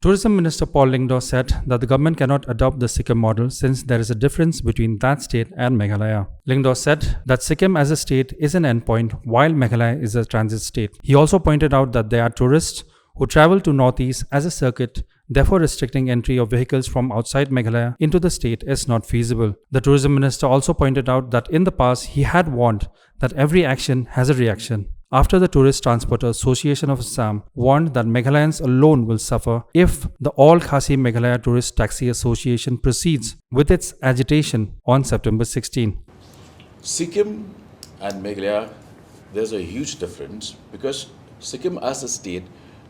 Tourism Minister Paul Lyngdoh said that the government cannot adopt the Sikkim model since there is a difference between that state and Meghalaya. Lyngdoh said that Sikkim as a state is an endpoint while Meghalaya is a transit state. He also pointed out that there are tourists who travel to northeast as a circuit, therefore restricting entry of vehicles from outside Meghalaya into the state is not feasible. The tourism minister also pointed out that in the past he had warned that every action has a reaction. After the Tourist Transporter Association of Assam warned that Meghalayans alone will suffer if the All Khasi Meghalaya Tourist Taxi Association proceeds with its agitation on September 16. Sikkim and Meghalaya, there's a huge difference because Sikkim as a state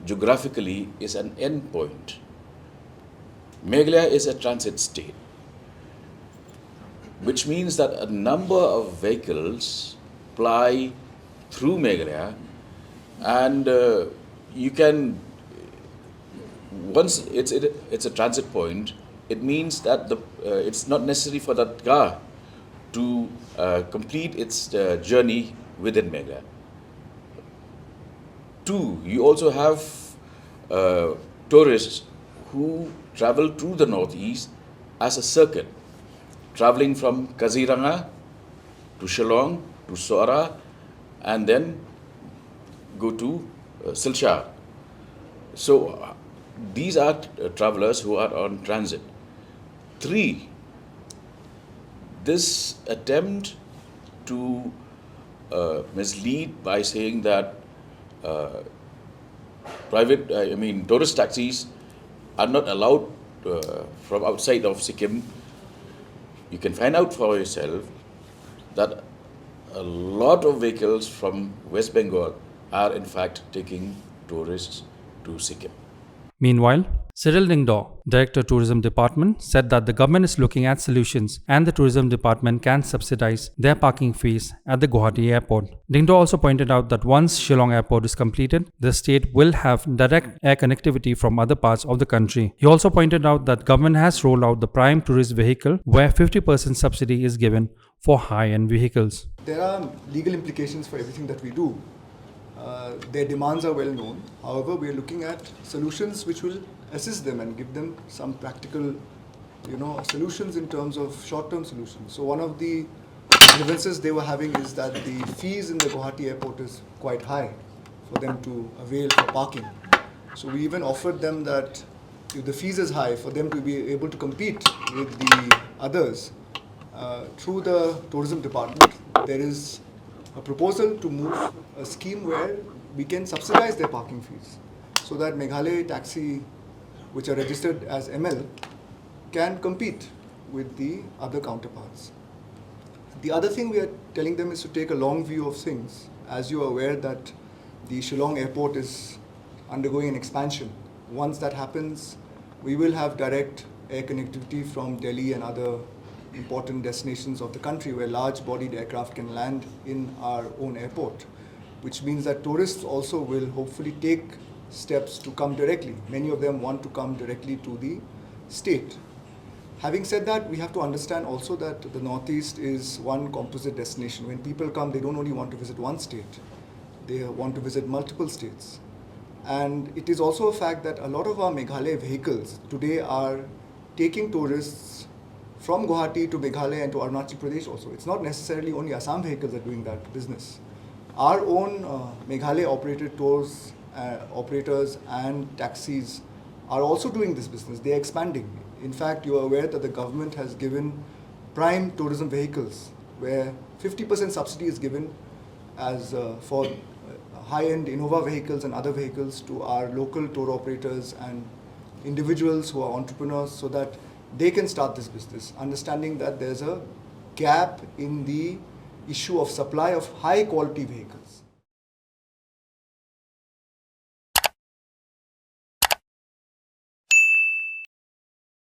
geographically is an end point. Meghalaya is a transit state, which means that a number of vehicles ply through Meghalaya, and you can, once it's a transit point, it means that it's not necessary for that car to complete its journey within Meghalaya. Two, you also have tourists who travel through the northeast as a circuit, traveling from Kaziranga to Shillong to Sora and then go to Silchar. So these are travelers who are on transit. Three, this attempt to mislead by saying that tourist taxis are not allowed from outside of Sikkim. You can find out for yourself that a lot of vehicles from West Bengal are in fact taking tourists to Sikkim. Meanwhile, Cyril Lyngdoh, Director Tourism Department, said that the government is looking at solutions and the Tourism Department can subsidize their parking fees at the Guwahati airport. Lyngdoh also pointed out that once Shillong airport is completed, the state will have direct air connectivity from other parts of the country. He also pointed out that government has rolled out the prime tourist vehicle where 50% subsidy is given for high-end vehicles. There are legal implications for everything that we do. Their demands are well known. However, we are looking at solutions which will assist them and give them some practical, solutions in terms of short-term solutions. So one of the grievances they were having is that the fees in the Guwahati airport is quite high for them to avail for parking. So we even offered them that if the fees is high, for them to be able to compete with the others, through the tourism department, there is a proposal to move a scheme where we can subsidize their parking fees so that Meghalaya taxi, which are registered as ML, can compete with the other counterparts. The other thing we are telling them is to take a long view of things. As you are aware that the Shillong airport is undergoing an expansion. Once that happens, we will have direct air connectivity from Delhi and other important destinations of the country where large-bodied aircraft can land in our own airport, which means that tourists also will hopefully take steps to come directly. Many of them want to come directly to the state. Having said that, we have to understand also that the Northeast is one composite destination. When people come, they don't only want to visit one state, they want to visit multiple states. And it is also a fact that a lot of our Meghalaya vehicles today are taking tourists from Guwahati to Meghalaya and to Arunachal Pradesh also. It's not necessarily only Assam vehicles that are doing that business. Our own Meghalaya operated tours, operators and taxis are also doing this business. They are expanding. In fact, you are aware that the government has given prime tourism vehicles where 50% subsidy is given as for high-end Innova vehicles and other vehicles to our local tour operators and individuals who are entrepreneurs so that they can start this business, understanding that there's a gap in the issue of supply of high-quality vehicles.